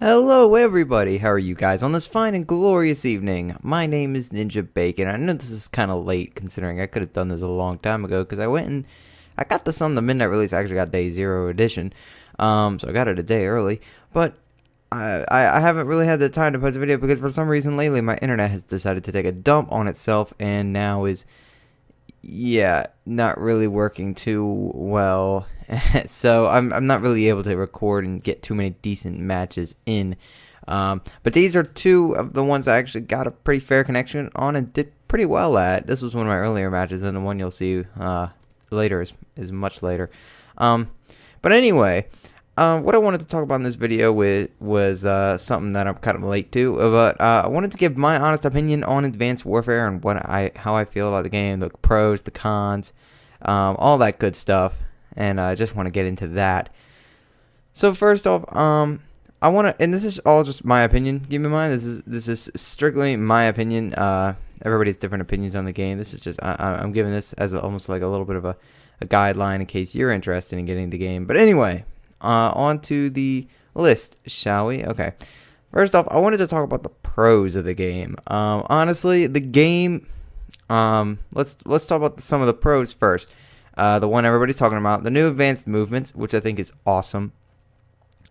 Hello everybody, how are you guys on this fine and glorious evening? My name is Ninja Bacon. I know this is kind of late considering I could have done this a long time ago because I went and I got this on the midnight release. I actually got day 0 edition, so I got it a day early, but I haven't really had the time to post a video because for some reason lately my internet has decided to take a dump on itself and now is, not really working too well. So I'm not really able to record and get too many decent matches in. But these are two of the ones I actually got a pretty fair connection on and did pretty well at. This was one of my earlier matches, and the one you'll see later is much later. But anyway, what I wanted to talk about in this video was something that I'm kind of late to, but I wanted to give my honest opinion on Advanced Warfare and how I feel about the game, the pros, the cons, all that good stuff. And I just want to get into that. So first off, I want to, and this is all just my opinion. Keep in mind, this is strictly my opinion. Everybody has different opinions on the game. This is just I'm giving this as almost like a little bit of a guideline in case you're interested in getting the game. But anyway, on to the list, shall we? Okay. First off, I wanted to talk about the pros of the game. Honestly, the game. Let's talk about some of the pros first. The one everybody's talking about, the new advanced movements, which I think is awesome.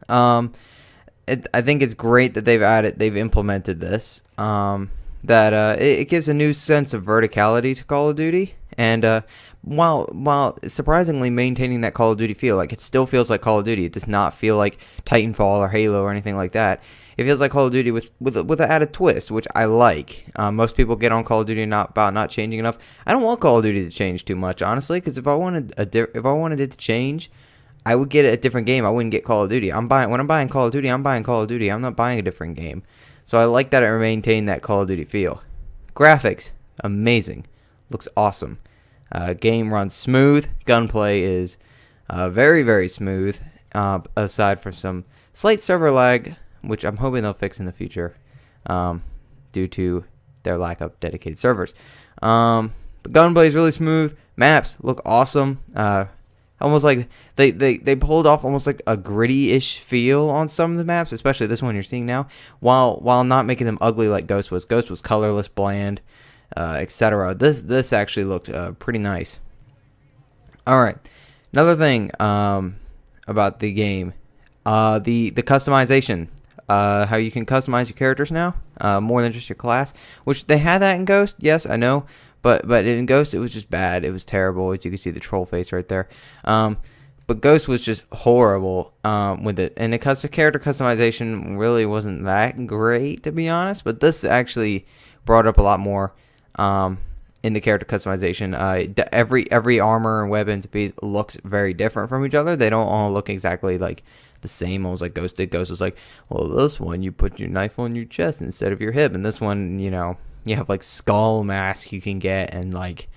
I think it's great that they've implemented this. It gives a new sense of verticality to Call of Duty, and while surprisingly maintaining that Call of Duty feel, like it still feels like Call of Duty. It does not feel like Titanfall or Halo or anything like that. It feels like Call of Duty with an added twist, which I like. Most people get on Call of Duty about not changing enough. I don't want Call of Duty to change too much, honestly, because if I wanted it to change, I would get a different game. I wouldn't get Call of Duty. When I'm buying Call of Duty, I'm buying Call of Duty. I'm not buying a different game. So I like that it maintained that Call of Duty feel. Graphics, amazing. Looks awesome. Game runs smooth. Gunplay is very, very smooth, aside from some slight server lag, which I'm hoping they'll fix in the future due to their lack of dedicated servers. But gunplay is really smooth. Maps look awesome. Almost like they pulled off almost like a gritty-ish feel on some of the maps, especially this one you're seeing now, while not making them ugly like Ghost was. Ghost was colorless, bland, etc. This actually looked pretty nice. All right, another thing about the game, the customization. How you can customize your characters now, more than just your class, which they had that in Ghost. Yes, I know, but in Ghost it was just bad. It was terrible. As you can see, the troll face right there. But Ghost was just horrible with it, and the character customization really wasn't that great, to be honest. But this actually brought up a lot more in the character customization. Every armor and weapons piece looks very different from each other. They don't all look exactly like the same, almost like Ghost did. Ghost was like, well, this one you put your knife on your chest instead of your hip, and this one, you have like skull mask you can get, and like,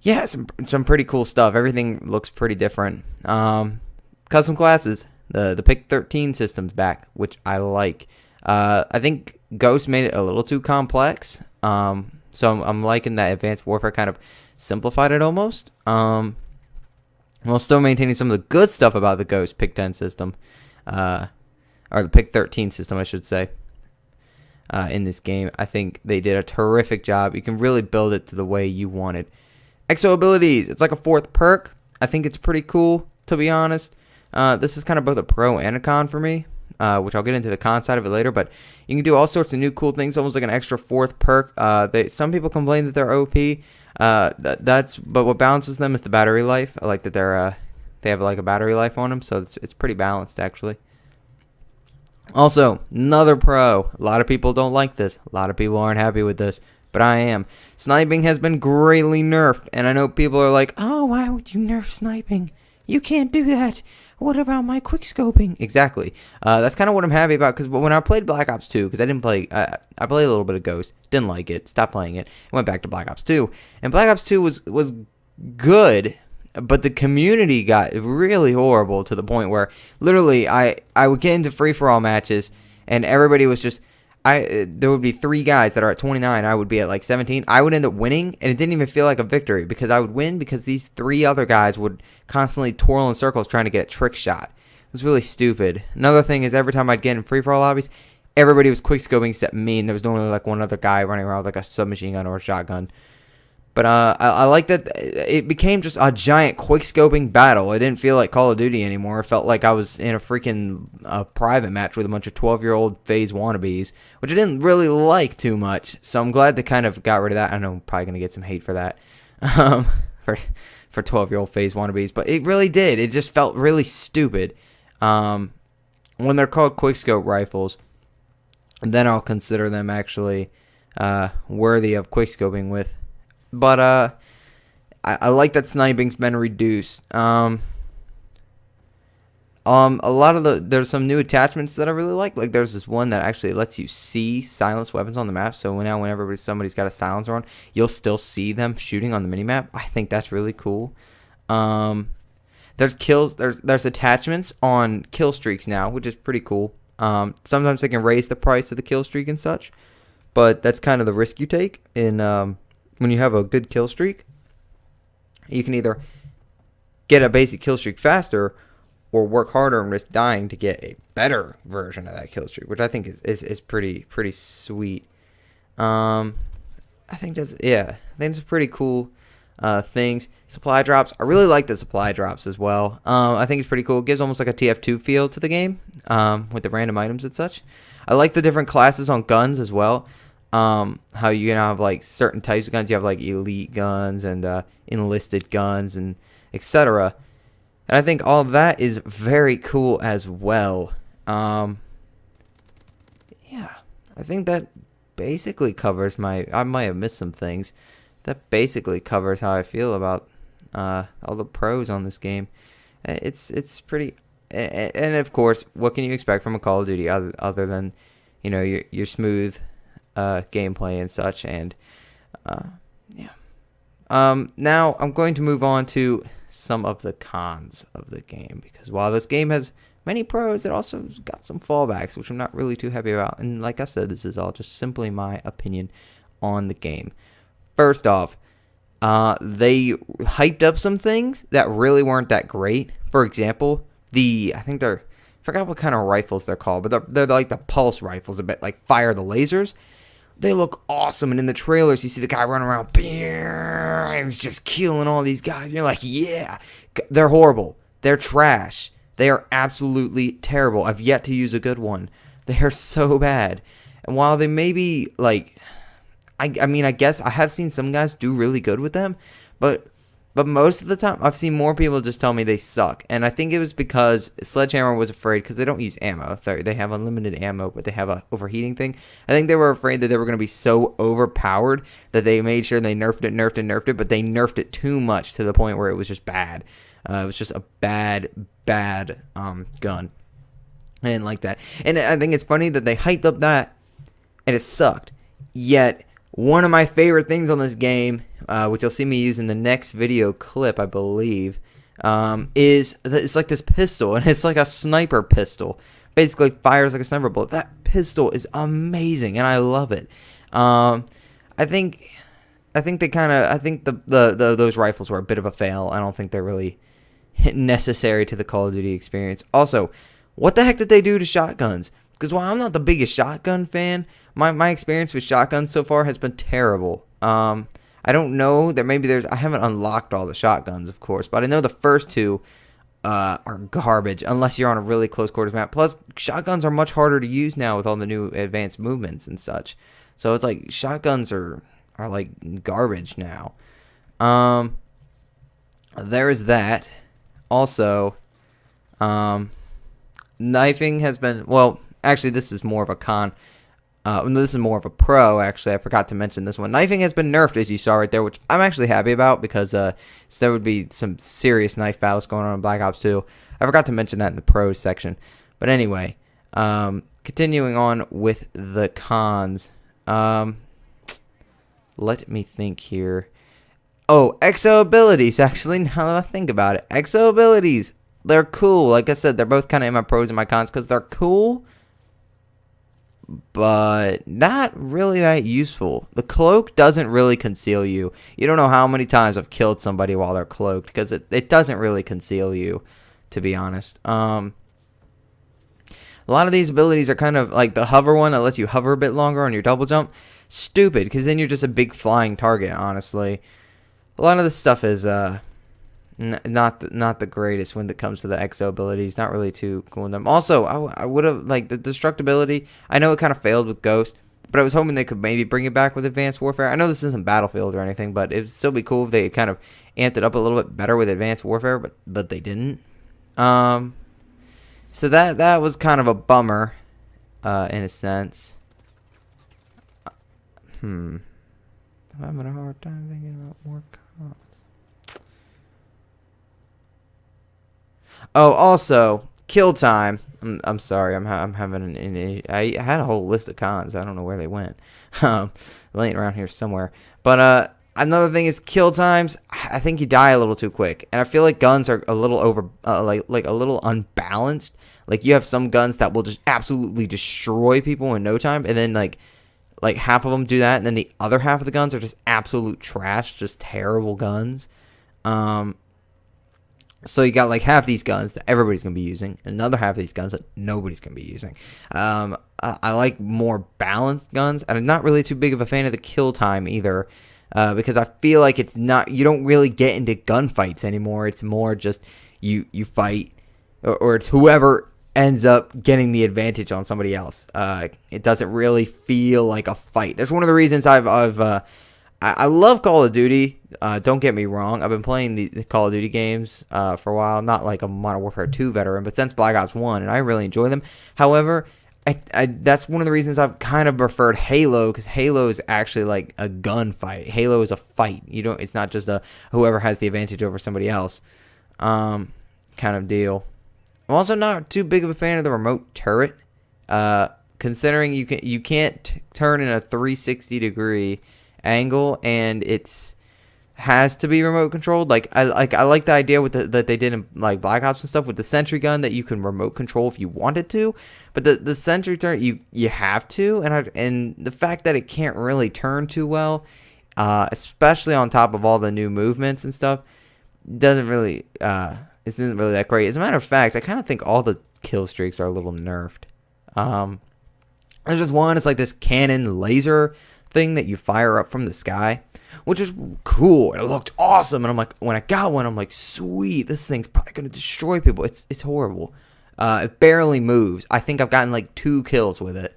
yeah, some pretty cool stuff. Everything looks pretty different. Custom classes, the pick 13 system's back, which I like. I think Ghost made it a little too complex, so I'm liking that Advanced Warfare kind of simplified it almost. While still maintaining some of the good stuff about the Ghost Pick 10 system, or the Pick 13 system, I should say, in this game. I think they did a terrific job. You can really build it to the way you want it. Exo abilities, it's like a 4th perk. I think it's pretty cool, to be honest. This is kind of both a pro and a con for me, which I'll get into the con side of it later, but you can do all sorts of new cool things, almost like an extra 4th perk. Some people complain that they're OP. But what balances them is the battery life. I like that they have like a battery life on them, so it's pretty balanced actually. Also, another pro. A lot of people don't like this. A lot of people aren't happy with this, but I am. Sniping has been greatly nerfed, and I know people are like, "Oh, why would you nerf sniping? You can't do that. What about my quickscoping?" Exactly. That's kind of what I'm happy about, because when I played Black Ops 2, because I didn't play, I played a little bit of Ghost, didn't like it, stopped playing it, went back to Black Ops 2, and Black Ops 2 was good, but the community got really horrible to the point where literally I would get into free-for-all matches, and everybody was just, there would be 3 guys that are at 29. I would be at like 17. I would end up winning, and it didn't even feel like a victory because I would win because these 3 other guys would constantly twirl in circles trying to get a trick shot. was really stupid. Another thing is every time I'd get in free-for-all lobbies, everybody was quickscoping except me, and there was normally like one other guy running around with like a submachine gun or a shotgun. But I like that it became just a giant quickscoping battle. It didn't feel like Call of Duty anymore. It felt like I was in a freaking private match with a bunch of 12-year-old FaZe wannabes, which I didn't really like too much. So I'm glad they kind of got rid of that. I know I'm probably going to get some hate for that, for 12-year-old FaZe wannabes. But it really did. It just felt really stupid. When they're called quickscope rifles, then I'll consider them actually worthy of quickscoping with. But I like that sniping's been reduced. A lot of there's some new attachments that I really like. Like there's this one that actually lets you see silenced weapons on the map. So now whenever somebody's got a silencer on, you'll still see them shooting on the minimap. I think that's really cool. There's kills. There's attachments on kill streaks now, which is pretty cool. Sometimes they can raise the price of the kill streak and such, but that's kind of the risk you take in when you have a good kill streak. You can either get a basic kill streak faster or work harder and risk dying to get a better version of that kill streak, which I think is pretty sweet. I think that's pretty cool things. Supply drops. I really like the supply drops as well. I think it's pretty cool. It gives almost like a TF2 feel to the game with the random items and such. I like the different classes on guns as well. How you can have like certain types of guns. You have like elite guns and enlisted guns and etc. And I think all of that is very cool as well. Yeah, I think that basically covers I might have missed some things. That basically covers how I feel about all the pros on this game. It's pretty, and of course, what can you expect from a Call of Duty other than, you know, your smooth gameplay and such. And yeah. Now I'm going to move on to some of the cons of the game, because while this game has many pros, it also got some fallbacks, which I'm not really too happy about. And like I said, this is all just simply my opinion on the game. First off, they hyped up some things that really weren't that great. For example, I forgot what kind of rifles they're called, but they're like the pulse rifles, a bit like Fire the Lasers. They look awesome, and in the trailers, you see the guy running around, and he's just killing all these guys. And you're like, yeah, they're horrible. They're trash. They are absolutely terrible. I've yet to use a good one. They are so bad. And while they may be, like, I mean, I guess I have seen some guys do really good with them, but most of the time, I've seen more people just tell me they suck. And I think it was because Sledgehammer was afraid, because they don't use ammo. They have unlimited ammo, but they have a overheating thing. I think they were afraid that they were going to be so overpowered that they made sure they nerfed it, but they nerfed it too much to the point where it was just bad. It was just a bad gun. I didn't like that. And I think it's funny that they hyped up that, and it sucked. Yet, one of my favorite things on this game, which you'll see me use in the next video clip, I believe, is it's like this pistol, and it's like a sniper pistol. Basically fires like a sniper bullet. That pistol is amazing, and I love it. I think those rifles were a bit of a fail. I don't think they're really necessary to the Call of Duty experience. Also, what the heck did they do to shotguns? Because while I'm not the biggest shotgun fan, my experience with shotguns so far has been terrible. I don't know. I haven't unlocked all the shotguns, of course, but I know the first two are garbage unless you're on a really close quarters map. Plus, shotguns are much harder to use now with all the new advanced movements and such. So it's like shotguns are like garbage now. There is that. Also, knifing has been, well, actually this is more of a con. This is more of a pro, actually. I forgot to mention this one. Knifing has been nerfed, as you saw right there, which I'm actually happy about, because there would be some serious knife battles going on in Black Ops 2. I forgot to mention that in the pros section. But anyway, continuing on with the cons. Let me think here. Oh, exo abilities, actually, now that I think about it. Exo abilities, they're cool. Like I said, they're both kind of in my pros and my cons, because they're cool, but not really that useful. The cloak doesn't really conceal you. You don't know how many times I've killed somebody while they're cloaked, because it doesn't really conceal you, to be honest. A lot of these abilities are kind of like the hover one that lets you hover a bit longer on your double jump. Stupid, because then you're just a big flying target, honestly. A lot of this stuff is not the greatest when it comes to the exo abilities. Not really too cool in them. Also, I would have, like, the destructibility. I know it kind of failed with Ghost, but I was hoping they could maybe bring it back with Advanced Warfare. I know this isn't Battlefield or anything, but it would still be cool if they kind of amped it up a little bit better with Advanced Warfare, but they didn't. So that was kind of a bummer, in a sense. I'm having a hard time thinking about more cons. Oh, also, kill time. I'm sorry. I'm having I had a whole list of cons. I don't know where they went. Laying around here somewhere. But another thing is kill times. I think you die a little too quick, and I feel like guns are a little like a little unbalanced. Like, you have some guns that will just absolutely destroy people in no time, and then like half of them do that, and then the other half of the guns are just absolute trash, just terrible guns. So you got like half these guns that everybody's going to be using, and another half of these guns that nobody's going to be using. I like more balanced guns, and I'm not really too big of a fan of the kill time either, because I feel like it's not, you don't really get into gunfights anymore. It's more just you fight, or it's whoever ends up getting the advantage on somebody else. It doesn't really feel like a fight. That's one of the reasons I love Call of Duty. Don't get me wrong. I've been playing the Call of Duty games for a while. Not like a Modern Warfare 2 veteran, but since Black Ops 1, and I really enjoy them. However, that's one of the reasons I've kind of preferred Halo, because Halo is actually like a gunfight. Halo is a fight. It's not just a whoever has the advantage over somebody else kind of deal. I'm also not too big of a fan of the remote turret, considering you can't turn in a 360-degree angle, and it's has to be remote controlled. I like the idea with that they did in like Black Ops and stuff with the sentry gun, that you can remote control if you wanted to, but the sentry turret you have to, and the fact that it can't really turn too well, especially on top of all the new movements and stuff, doesn't really isn't really that great. As a matter of fact, I kind of think all the kill streaks are a little nerfed. There's just one. It's like this cannon laser thing that you fire up from the sky, which is cool. It looked awesome, and I'm like, when I got one, I'm like, sweet, this thing's probably gonna destroy people. It's horrible. It barely moves. I think I've gotten like 2 kills with it,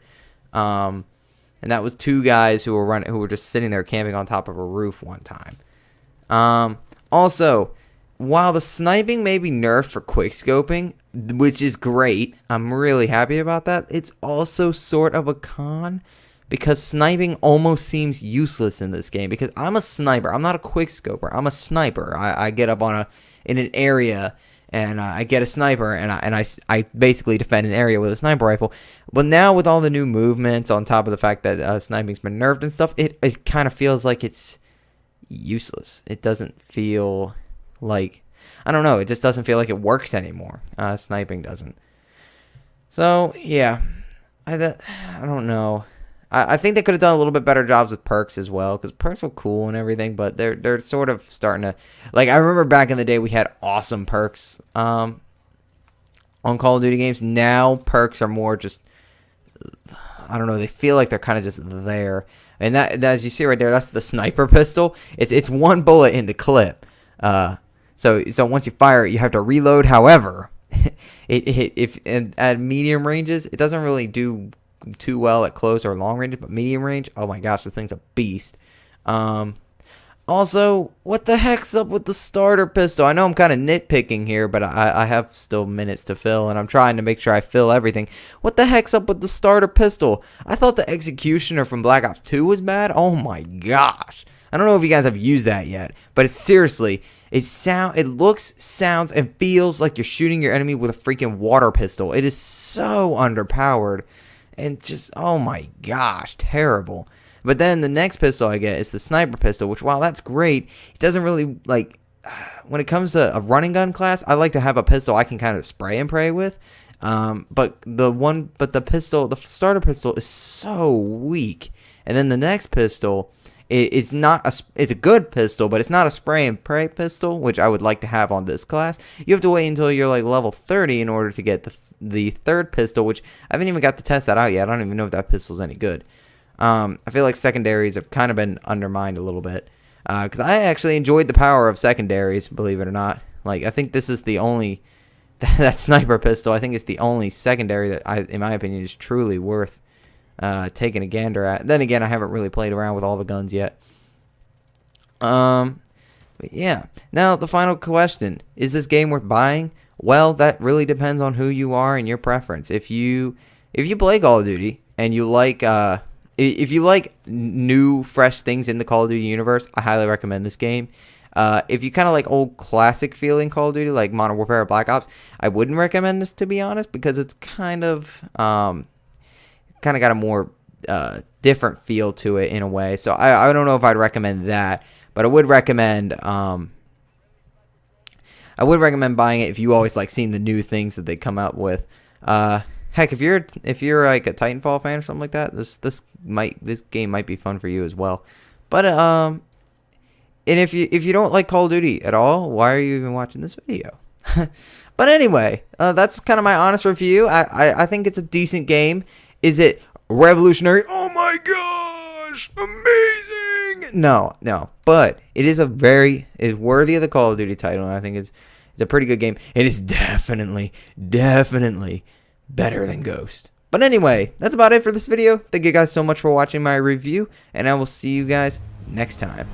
and that was 2 guys who were just sitting there camping on top of a roof one time. Also, while the sniping may be nerfed for quickscoping, which is great, I'm really happy about that, it's also sort of a con, because sniping almost seems useless in this game, because I'm a sniper. I'm not a quickscoper. I'm a sniper. I get up in an area, and I get a sniper, and I basically defend an area with a sniper rifle. But now with all the new movements, on top of the fact that sniping's been nerfed and stuff, it kind of feels like it's useless. It doesn't feel like, I don't know, it just doesn't feel like it works anymore. Sniping doesn't. So yeah, I don't know. I think they could have done a little bit better jobs with perks as well, because perks were cool and everything, but they're sort of starting to, like, I remember back in the day we had awesome perks on Call of Duty games. Now perks are more just, I don't know, they feel like they're kind of just there. And that, as you see right there, that's the sniper pistol. It's 1 bullet in the clip. So once you fire it, you have to reload. However, if at medium ranges, it doesn't really do too well at close or long range, but medium range, oh my gosh, this thing's a beast. Also, what the heck's up with the starter pistol? I know I'm kind of nitpicking here, but I have still minutes to fill, and I'm trying to make sure I fill everything. What the heck's up with the starter pistol? I thought the Executioner from Black Ops 2 was bad. Oh my gosh. I don't know if you guys have used that yet, but it's seriously, it looks, sounds, and feels like you're shooting your enemy with a freaking water pistol. It is so underpowered, and just, oh my gosh, terrible. But then the next pistol I get is the sniper pistol, which, while that's great, it doesn't really, like, when it comes to a running gun class, I like to have a pistol I can kind of spray and pray with. But the starter pistol is so weak. And then the next pistol, it's a good pistol, but it's not a spray and pray pistol, which I would like to have on this class. You have to wait until you're like level 30 in order to get the third pistol, which I haven't even got to test that out yet. I don't even know if that pistol's any good. I feel like secondaries have kind of been undermined a little bit. Because I actually enjoyed the power of secondaries, believe it or not. Like, I think this is the only... that sniper pistol, I think, is the only secondary that, in my opinion, is truly worth taking a gander at. Then again, I haven't really played around with all the guns yet. But yeah. Now, the final question. Is this game worth buying? Well, that really depends on who you are and your preference. If you play Call of Duty and you like... if you like new, fresh things in the Call of Duty universe, I highly recommend this game. If you kind of like old classic feeling Call of Duty, like Modern Warfare or Black Ops, I wouldn't recommend this, to be honest, because it's kind of got a more different feel to it in a way. So I don't know if I'd recommend that, but I would recommend buying it if you always like seeing the new things that they come out with. Heck, if you're like a Titanfall fan or something like that, this game might be fun for you as well. But and if you don't like Call of Duty at all, why are you even watching this video? But anyway, that's kind of my honest review. I think it's a decent game. Is it revolutionary? Oh my gosh, amazing! No. But it is worthy of the Call of Duty title, and I think it's a pretty good game. It is definitely better than Ghost. But anyway, that's about it for this video. Thank you guys so much for watching my review, and I will see you guys next time.